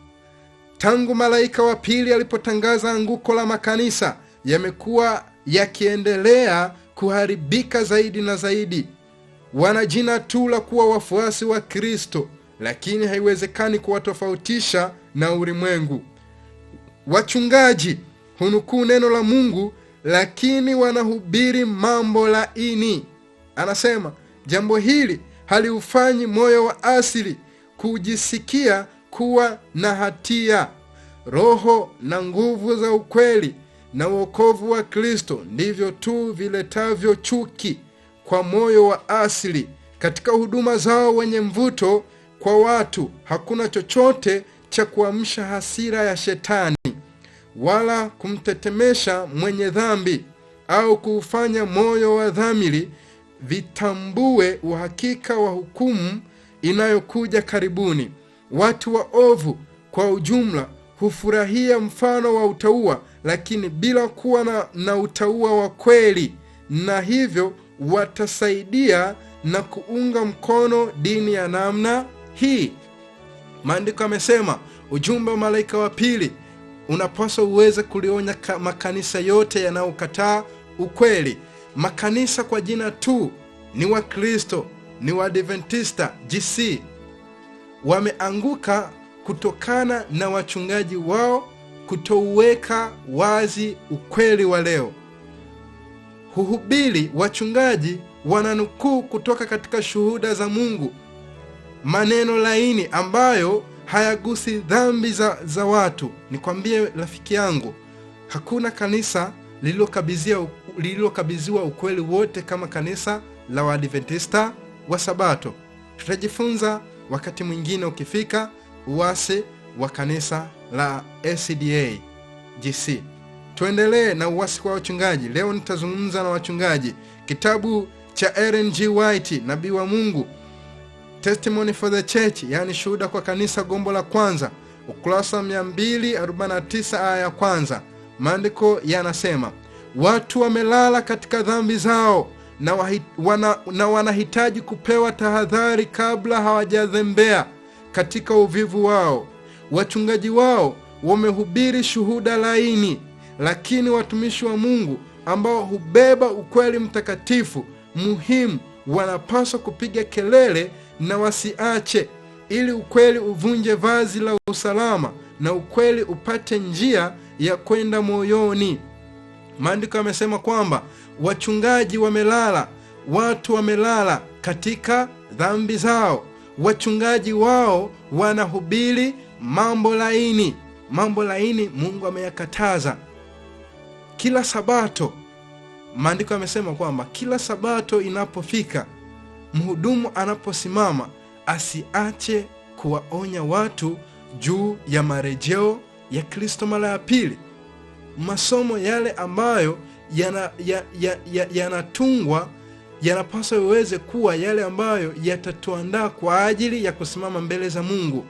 tangu malaika wa pili alipotangaza anguko la makanisa, yamekuwa yakiendelea kuharibika zaidi na zaidi. Wana jina tu la kuwa wafuasi wa Kristo, lakini haiwezekani kuwatofautisha na ulimwengu. Wachungaji hunukuu neno la Mungu, lakini wanahubiri mambo laini. Anasema, jambo hili haliufanyi moyo wa asili kujisikia kuwa na hatia. Roho na nguvu za ukweli na wokovu wa Kristo ndivyo tu viletavyo chuki kwa moyo wa asili. Katika huduma zao wenye mvuto kwa watu, hakuna chochote cha kuamsha hasira ya Shetani, wala kumtetemesha mwenye dhambi, au kuufanya moyo wa dhamiri vitambue uhakika wa hukumu inayokuja karibuni. Watu waovu kwa ujumla hufurahia mfano wa utauwa, lakini bila kuwa na utauwa wa kweli, na hivyo watasaidia na kuunga mkono dini ya namna hii. Maandiko yamesema, ujumbe wa malaika wa pili unapaswa uweze kulionya makanisa yote yanayokataa ukweli. Makanisa kwa jina tu ni wa Kristo, ni wa Adventista GC, wameanguka kutokana na wachungaji wao kutouweka wazi ukweli wa leo. Huhubiri wachungaji wananukuu kutoka katika shuhuda za Mungu, maneno laini ambayo hayagusi dhambi za watu. Nikwambie rafiki yangu, hakuna kanisa lililokabidhiwa ukweli wote kama kanisa la Waadventista wa Sabato. Tutajifunza wakati mwingine ukifika, uasi wa kanisa la SDA GC. Tuendelee na uasi kwa wachungaji. Leo nitazungumza na wachungaji. Kitabu cha Ellen G. White, nabii wa Mungu, Testimony for the Church, yani shuhuda kwa kanisa, gombo la kwanza, ukurasa 249 aya ya kwanza. Maandiko yanasema, watu wamelala katika dhambi zao na wanahitaji kupewa tahadhari kabla hawajadhembea katika uvivu wao. Wachungaji wao wamehubiri shuhuda laini, lakini watumishi wa Mungu ambao hubeba ukweli mtakatifu muhimu wanapaswa kupiga kelele na wasiache, ili ukweli uvunje vazi la usalama na ukweli upate njia ya kwenda moyoni. Maandiko yamesema kwamba wachungaji wamelala, watu wamelala katika dhambi zao. Wachungaji wao wanahubiri mambo laini. Mambo laini Mungu ameyakataza. Kila Sabato, maandiko yamesema kwamba kila Sabato inapofika, mhudumu anaposimama asiache kuwaonya watu juu ya marejeo ya Kristo mara ya pili. Masomo yale ambayo yanatungwa yanapaswa iweze kuwa yale ambayo yatatuandaa kwa ajili ya kusimama mbele za Mungu.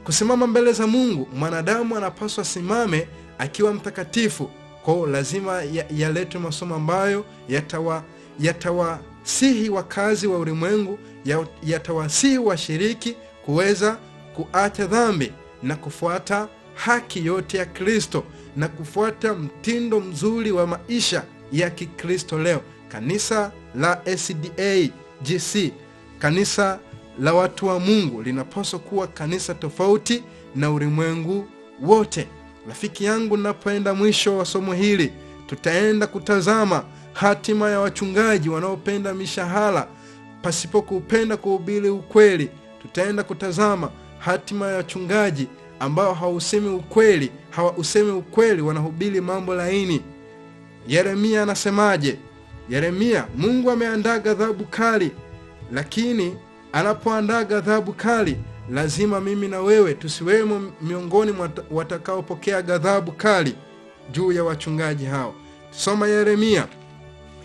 Kusimama mbele za Mungu, mwanadamu anapaswa simame akiwa mtakatifu. Kwa lazima yalete masomo ambayo yatawasihi wakazi wa ulimwengu, yatawasihi washiriki kuweza kuacha dhambi na kufuata haki yote ya Kristo na kufuata mtindo mzuri wa maisha ya Kikristo leo. Kanisa la SDA GC, kanisa la watu wa Mungu, linapaswa kuwa kanisa tofauti na ulimwengu wote. Rafiki yangu, ninapoenda mwisho wa somo hili, tutaenda kutazama hatima ya wachungaji wanaopenda mishahara pasipo kupenda kuhubiri ukweli. Tutaenda kutazama hatima ya wachungaji ambao hawausemi ukweli, wanahubiri mambo laini. Yeremia anasemaje? Yeremia, Mungu ameandaa ghadhabu kali, lakini anapoandaa ghadhabu kali, lazima mimi na wewe tusiwemo miongoni watakaopokea ghadhabu kali juu ya wachungaji hao. Soma Yeremia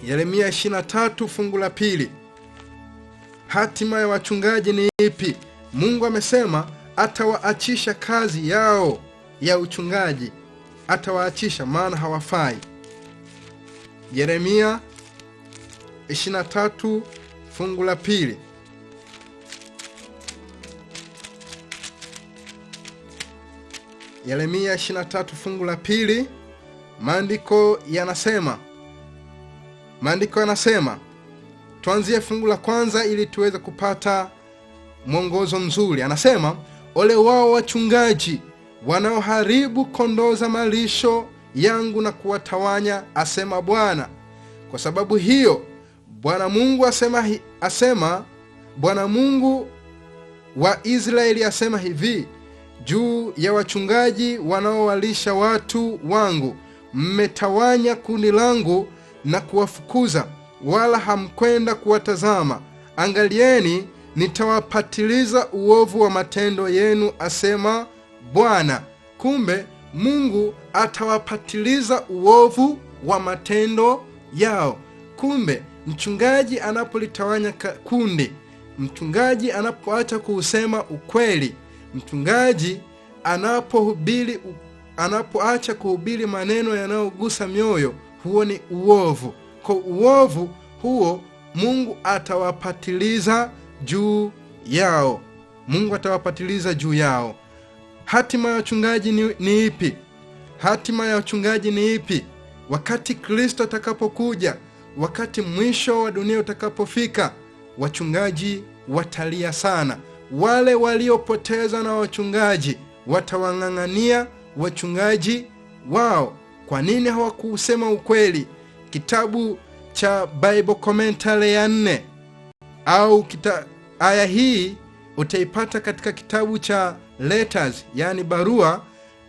23 fungu la 2. Hatima ya wachungaji ni ipi? Mungu amesema atawaachisha kazi yao ya uchungaji. Atawaachisha maana hawafai. Yeremia 23 fungu la 2. Yeremia 23 fungu la 2. Maandiko yanasema, tuanzie fungu la kwanza ili tuweze kupata mwongozo mzuri. Anasema, ole wao wachungaji wanaoharibu kondoo za malisho yangu na kuwatawanya, asema Bwana. Kwa sababu hiyo Bwana Mungu wa Israeli asema hivi juu ya wachungaji wanaowalisha watu wangu: mmetawanya kundi langu na kuwafukuza, wala hamkwenda kuwatazama. Angalieni, nitawapatiliza uovu wa matendo yenu, asema Bwana. Kumbe Mungu atawapatiliza uovu wa matendo yao. Kumbe mchungaji anapolitawanya kundi, mchungaji anapoacha kuusema ukweli, mchungaji anapoacha kuhubiri maneno yanayogusa mioyo, huo ni uovu. Kwa uovu huo Mungu atawapatiliza juu yao. Mungu atawapatiliza juu yao. Hatima ya wachungaji ni ipi? Hatima ya wachungaji ni ipi? Wakati Kristo atakapokuja, wakati mwisho wa dunia utakapofika, wachungaji watalia sana. Wale waliopoteza na wachungaji watawang'ang'ania wachungaji wao. Kwa nini hawakusema ukweli? Kitabu cha Bible Commentary ya 4 au aya hii utaipata katika kitabu cha Letters, yani barua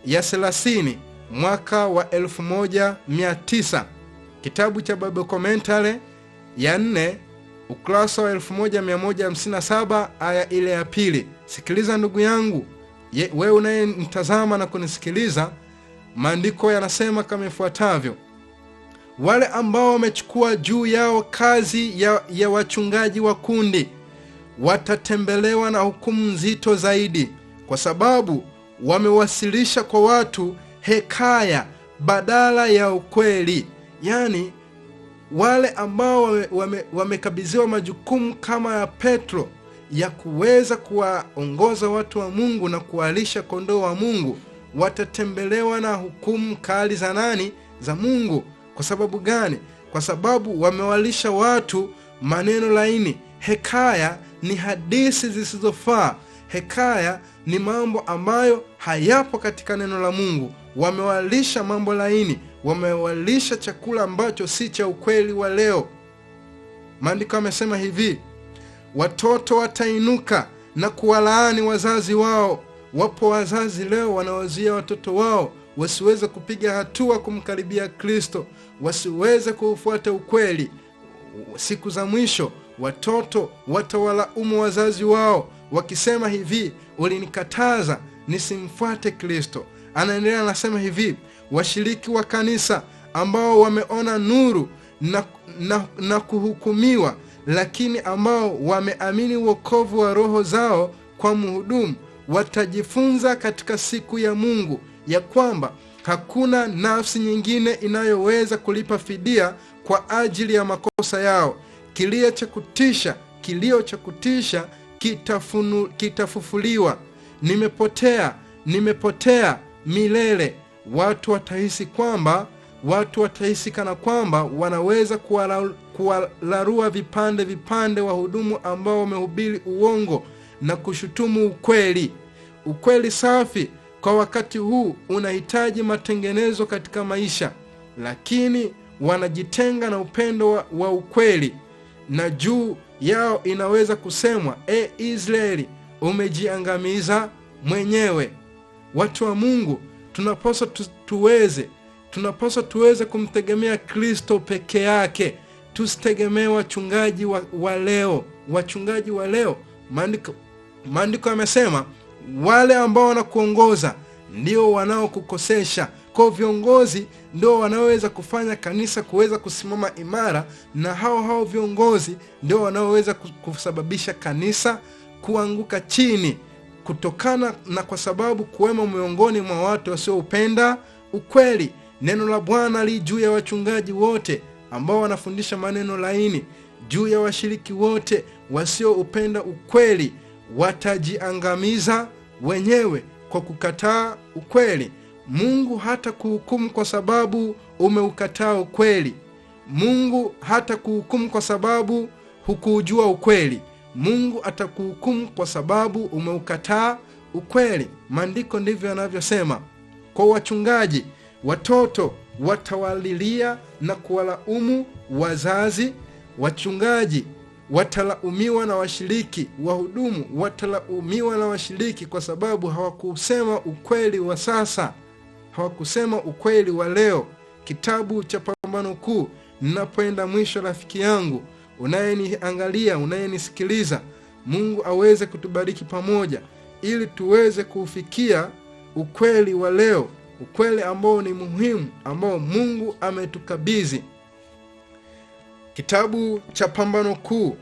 ya 30 mwaka wa 1900. Kitabu cha Bible Commentary ya 4 ukurasa wa 1157 aya ile ya 2. Sikiliza ndugu yangu, wewe unayenitazama na kunisikiliza, maandiko yanasema kama ifuatavyo: wale ambao wamechukua juu yao kazi ya wachungaji wa kundi watatembelewa na hukumu nzito zaidi, kwa sababu wamewasilisha kwa watu hekaya badala ya ukweli. Yani wale ambao wamekabidhiwa majukumu kama ya Petro ya kuweza kuwaongoza watu wa Mungu na kuwalisha kondoo wa Mungu, watatembelewa na hukumu kali za nani? Za Mungu. Kwa sababu gani? Kwa sababu wamewalisha watu maneno laini. Hekaya ni hadithi zisizofaa. Hekaya ni mambo ambayo hayapo katika neno la Mungu. Wamewalisha mambo laini, wamewalisha chakula ambacho si cha ukweli wa leo. Maandiko yamesema hivi: watoto watainuka na kuwalaani wazazi wao. Wapo wazazi leo wanawazuia watoto wao wasiweze kupiga hatua kumkaribia Kristo, wasiweze kuufuata ukweli. Siku za mwisho watoto watawalaumu wazazi wao wakisema hivi: ulinikataza nisimfuate Kristo. Anaendelea anasema hivi: washiriki wa kanisa ambao wameona nuru na kuhukumiwa, lakini ambao wameamini wokovu wa roho zao kwa mhudumu, watajifunza katika siku ya Mungu ya kwamba hakuna nafsi nyingine inayoweza kulipa fidia kwa ajili ya makosa yao. Kilio cha kutisha kitafufuliwa. Nimepotea milele. Watu watahisi kana kwamba wanaweza kuwalarua vipande wahudumu ambao wamehubiri uongo na kushutumu ukweli. Ukweli safi kwa wakati huu unahitaji matengenezo katika maisha, lakini wanajitenga na upendo wa ukweli, na juu yao inaweza kusemwa, Israeli, umejiangamiza mwenyewe. Watu wa Mungu, tunapaswa tuweze kumtegemea Kristo peke yake. Tusitegemee wachungaji wa leo. Wachungaji wa leo, maandiko yamesema, wale ambao wanakuongoza ndio wanaokukosesha. Kwa viongozi ndio wanaoweza kufanya kanisa kuweza kusimama imara, na hao viongozi ndio wanaoweza kusababisha kanisa kuanguka chini, kutokana na kwa sababu kuwemo miongoni mwa watu wasioupenda ukweli. Neno la Bwana li juu ya wachungaji wote ambao wanafundisha maneno laini, juu ya washiriki wote wasioupenda ukweli. Watajiangamiza wenyewe kwa kukataa ukweli. Mungu hata kuhukumu kwa sababu umeukataa ukweli. Mungu hata kuhukumu kwa sababu hukujua ukweli. Mungu atakuhukumu kwa sababu umeukataa ukweli. Maandiko ndivyo yanavyosema. Kwa wachungaji, watoto watawalilia na kuwalaumu wazazi. Wachungaji watalaumiwa na washiriki. Wahudumu watalaumiwa na washiriki kwa sababu hawakusema ukweli wa sasa, hawakusema ukweli wa leo. Kitabu cha Pambano Kuu. Ninapoenda mwisho, rafiki yangu unayeniangalia, unayenisikiliza, Mungu aweze kutubariki pamoja ili tuweze kufikia ukweli wa leo, ukweli ambao ni muhimu, ambao Mungu ametukabidhi. Kitabu cha Pambano Kuu,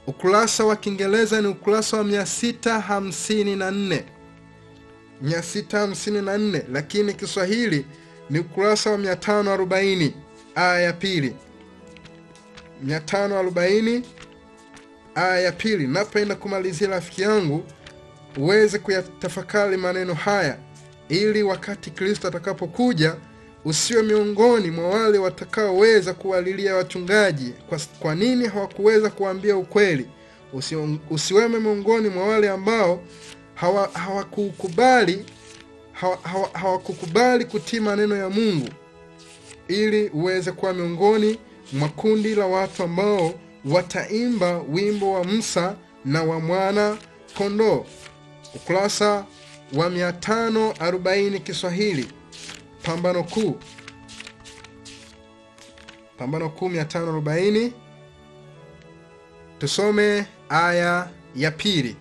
ukurasa wa Kiingereza ni ukurasa wa 654, 654, lakini Kiswahili ni ukurasa wa 540 aya ya pili. 540 aya ya pili. Napenda kumalizia, rafiki yangu, uweze kuyatafakari maneno haya, ili wakati Kristo atakapokuja usiwe miongoni mwa wale watakaoweza kuwalilia wachungaji kwa nini hawakuweza kuambia ukweli. Usiweme miongoni mwa wale ambao hawakukubali kutii maneno ya Mungu, ili uweze kuwa miongoni mwa kundi la watu ambao wataimba wimbo wa Musa na wa mwana kondoo. Ukurasa wa 540 Kiswahili. Pambano Kuu. Pambano Kuu 540. Tusome aya ya pili.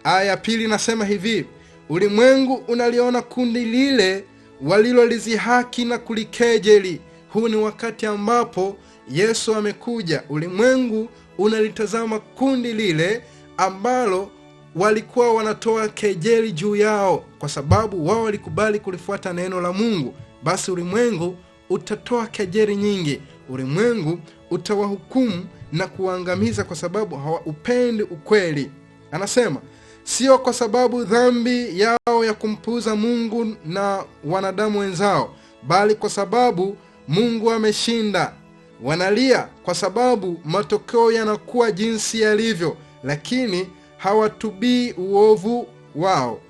Aya ya pili nasema hivi: ulimwengu unaliona kundi lile walilolizihaki na kulikejeli. Huu ni wakati ambapo Yesu amekuja. Ulimwengu unalitazama kundi lile ambalo walikuwa wanatoa kejeli juu yao, kwa sababu wao walikubali kulifuata neno la Mungu. Basi ulimwengu utatoa kejeli nyingi. Ulimwengu utawahukumu na kuangamiza kwa sababu hawaupendi ukweli. Anasema sio kwa sababu dhambi yao ya kumpuuza Mungu na wanadamu wenzao, bali kwa sababu Mungu ameshinda. Wanalia kwa sababu matokeo yanakuwa jinsi yalivyo, lakini hawatubii uovu wao.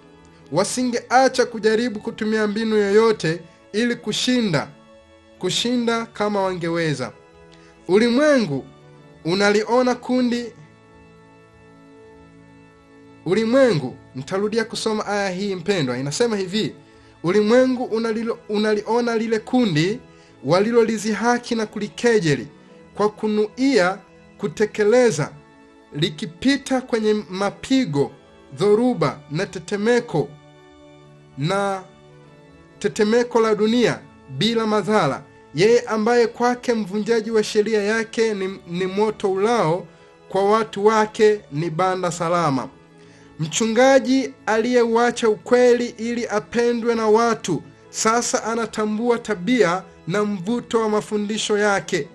Wasingeacha kujaribu kutumia mbinu yoyote ili kushinda kama wangeweza. Ulimwengu unaliona kundi. Ulimwengu, nitarudia kusoma aya hii mpendwa, inasema hivi: ulimwengu unaliona lile kundi walilolizihaki na kulikejeli kwa kunuia kutekeleza, likipita kwenye mapigo, dhoruba na tetemeko, na tetemeko la dunia bila madhara. Yeye ambaye kwake mvunjaji wa sheria yake ni moto ulao, kwa watu wake ni banda salama. Mchungaji aliyeuacha ukweli ili apendwe na watu, sasa anatambua tabia na mvuto wa mafundisho yake.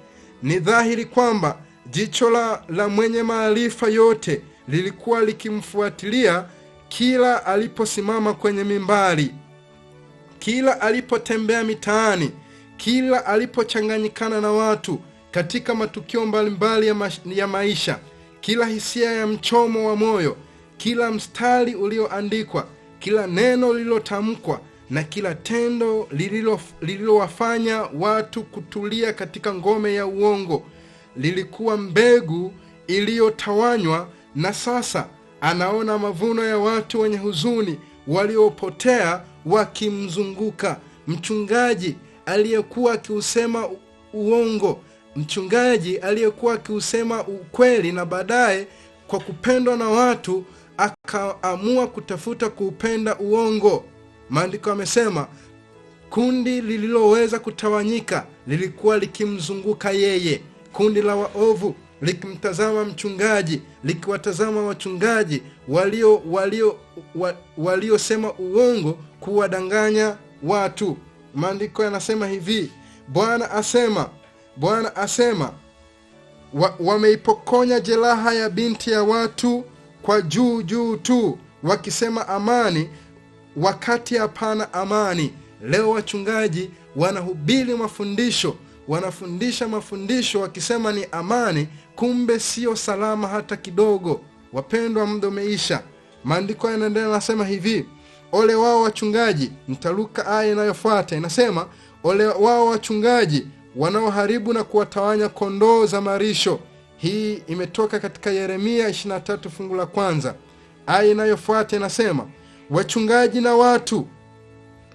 Ni dhahiri kwamba jicho la mwenye maarifa yote lilikuwa likimfuatilia kila aliposimama kwenye mimbari, kila alipotembea mitaani, kila alipochanganyikana na watu katika matukio mbalimbali ya maisha, kila hisia ya mchomo wa moyo, kila mstari ulioandikwa, kila neno lililotamkwa na kila tendo lililowafanya watu kutulia katika ngome ya uongo. Lilikuwa mbegu iliyotawanywa, na sasa anaona mavuno ya watu wenye huzuni waliopotea wakimzunguka. Mchungaji aliyekuwa akiusema uongo, mchungaji aliyekuwa akiusema ukweli, na baadaye kwa kupendwa na watu akaamua kutafuta kuupenda uongo. Maandiko yamesema kundi lililoweza kutawanyika lilikuwa likimzunguka yeye. Kundi la waovu likimtazama mchungaji, likiwatazama wachungaji waliosema uongo kuwadanganya watu. Maandiko yanasema hivi, Bwana asema wameipokonya jeraha ya binti ya watu kwa juu tu, wakisema amani wakati hapana amani. Leo wachungaji wanahubiri mafundisho, wanafundisha mafundisho wakisema ni amani, kumbe sio salama hata kidogo. Wapendwa, muda umeisha. Maandiko yanaendelea, nasema hivi, ole wao wachungaji. Nitaruka aya inayofuata, inasema ole wao wachungaji wanaoharibu na kuwatawanya kondoo za marisho. Hii imetoka katika Yeremia 23 fungu la kwanza. Aya inayofuata inasema wachungaji na watu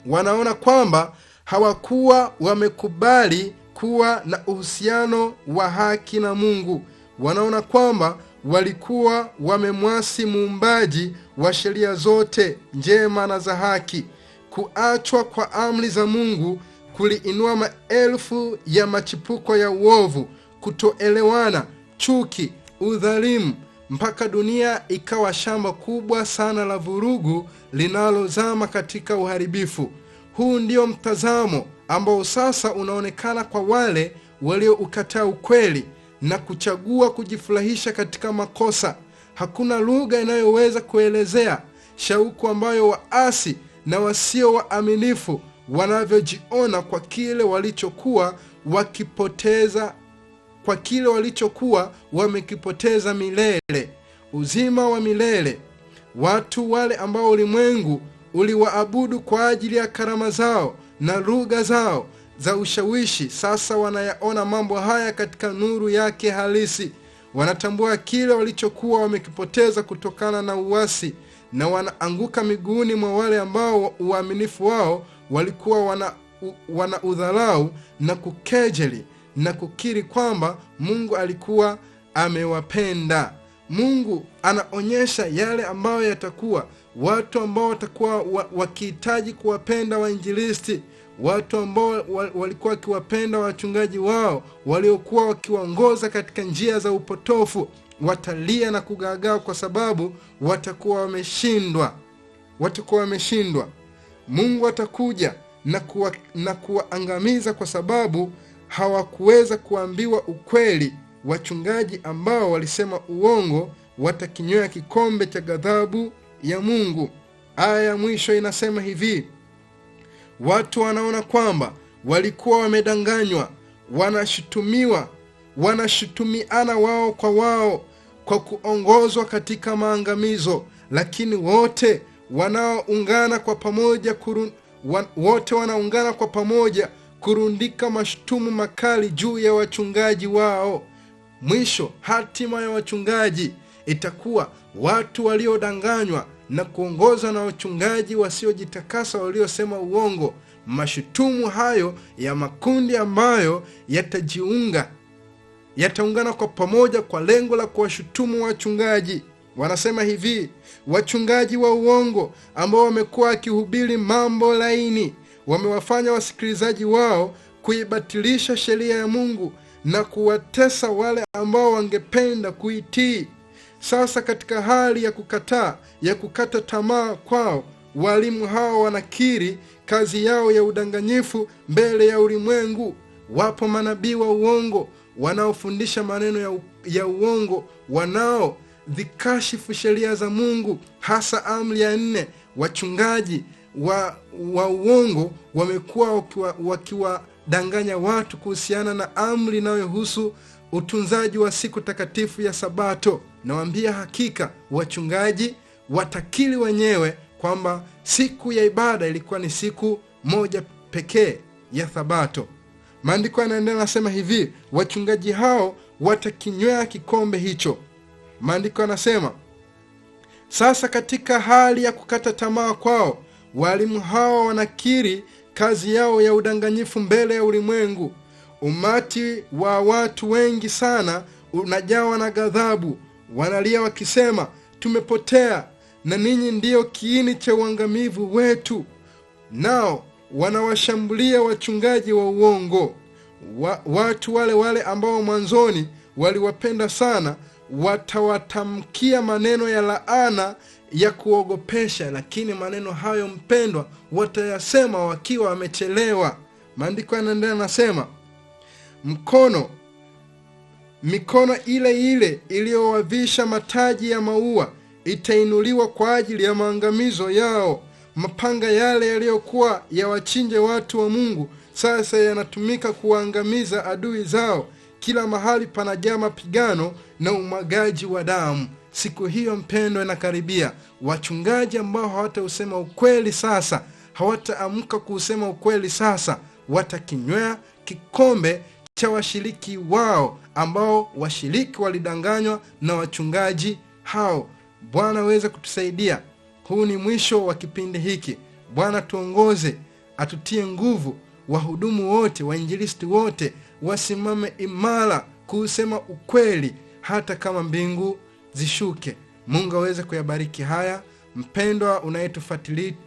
wanaona kwamba hawakuwa wamekubali kuwa na uhusiano wa haki na Mungu. Wanaona kwamba walikuwa wamemwasi muumbaji wa sheria zote njema na za haki. Kuachwa kwa amri za Mungu kuliinua maelfu ya machipuko ya uovu, kutoelewana, chuki, udhalimu, mpaka dunia ikawa shamba kubwa sana la vurugu linalozama katika uharibifu. Huu ndio mtazamo ambao sasa unaonekana kwa wale walioukataa ukweli na kuchagua kujifurahisha katika makosa. Hakuna lugha inayoweza kuelezea shauku ambayo waasi na wasio waaminifu wanavyojiona kwa kile walichokuwa wamekipoteza milele, uzima wa milele. Watu wale ambao ulimwengu uliwaabudu kwa ajili ya karama zao na lugha zao za ushawishi, sasa wanayaona mambo haya katika nuru yake halisi. Wanatambua kile walichokuwa wamekipoteza kutokana na uasi, na wanaanguka miguuni mwa wale ambao uaminifu wao walikuwa wana udharau na kukejeli, na kukiri kwamba Mungu alikuwa amewapenda. Mungu anaonyesha yale ambayo yatakuwa, watu ambao watakuwa wakihitaji kuwapenda wainjilisti, watu ambao walikuwa wakiwapenda wachungaji wao waliokuwa wakiwaongoza katika njia za upotofu. Watalia na kugagaa kwa sababu watakuwa wameshindwa. Mungu atakuja na kuwaangamiza kwa sababu hawakuweza kuambiwa ukweli. Wachungaji ambao walisema uongo watakinywea kikombe cha ghadhabu ya Mungu. Aya ya mwisho inasema hivi, watu wanaona kwamba walikuwa wamedanganywa, wanashutumiana wao kwa wao kwa kuongozwa katika maangamizo, lakini wote wanaungana kwa pamoja kurundika mashutumu makali juu ya wachungaji wao. Mwisho, hatima ya wachungaji itakuwa watu waliodanganywa na kuongozwa na wachungaji wasiojitakasa waliosema uongo. Mashutumu hayo ya makundi ambayo yataungana kwa pamoja kwa lengo la kuwashutumu wachungaji. Wanasema hivi, wachungaji wa uongo ambao wamekuwa wakihubiri mambo laini, wamewafanya wasikilizaji wao kuibatilisha sheria ya Mungu na kuwatesa wale ambao wangependa kuitii. Sasa katika hali ya kukata tamaa kwao, walimu hao wanakiri kazi yao ya udanganyifu mbele ya ulimwengu. Wapo manabii wa uongo wanaofundisha maneno ya uongo, wanaodhikashifu sheria za Mungu, hasa amri ya 4. Wachungaji wa uongo wamekuwa wakiwadanganya watu kuhusiana na amri inayohusu utunzaji wa siku takatifu ya Sabato. Nawaambia hakika wachungaji watakiri wenyewe kwamba siku ya ibada ilikuwa ni siku moja pekee ya Sabato. Maandiko yanaendelea nasema hivi, wachungaji hao watakinywea kikombe hicho. Maandiko yanasema, sasa katika hali ya kukata tamaa kwao, walimu hao wanakiri kazi yao ya udanganyifu mbele ya ulimwengu. Umati wa watu wengi sana unajawa na ghadhabu, wanalia wakisema, tumepotea na ninyi ndiyo kiini cha uangamivu wetu. Nao wanawashambulia wachungaji wa uongo. Watu wale ambao mwanzoni waliwapenda sana watawatamkia maneno ya laana ya kuogopesha, lakini maneno hayo mpendwa watayasema wakiwa wamechelewa. Maandiko yanaendelea nasema, mikono ile iliyowavisha mataji ya maua itainuliwa kwa ajili ya maangamizo yao. Mapanga yale yaliyokuwa yawachinje watu wa Mungu sasa yanatumika kuangamiza adui zao. Kila mahali panajaa mapigano na umwagaji wa damu. Siku hiyo mpendwa inakaribia. Wachungaji ambao hawatausema ukweli sasa, hawataamka kuusema ukweli sasa, watakinywea kikombe cha washiriki wao, ambao washiriki walidanganywa na wachungaji hao. Bwana aweze kutusaidia. Huu ni mwisho wa kipindi hiki. Bwana tuongoze, atutie nguvu. Wahudumu wote, wainjilisti wote wasimame imara kusema ukweli hata kama mbingu zishuke. Mungu aweze kuyabariki haya. Mpendwa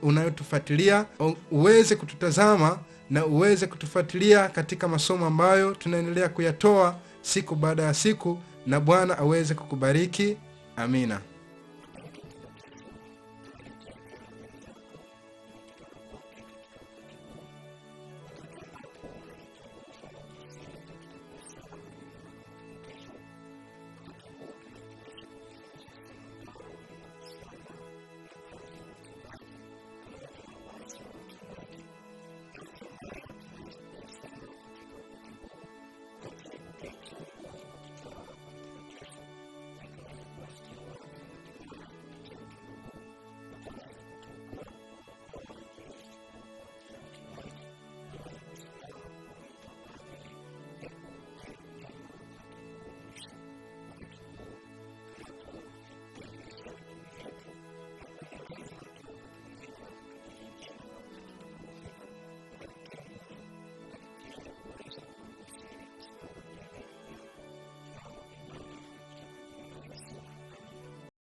unayotufuatilia, uweze kututazama na uweze kutufuatilia katika masomo ambayo tunaendelea kuyatoa siku baada ya siku, na Bwana aweze kukubariki. Amina.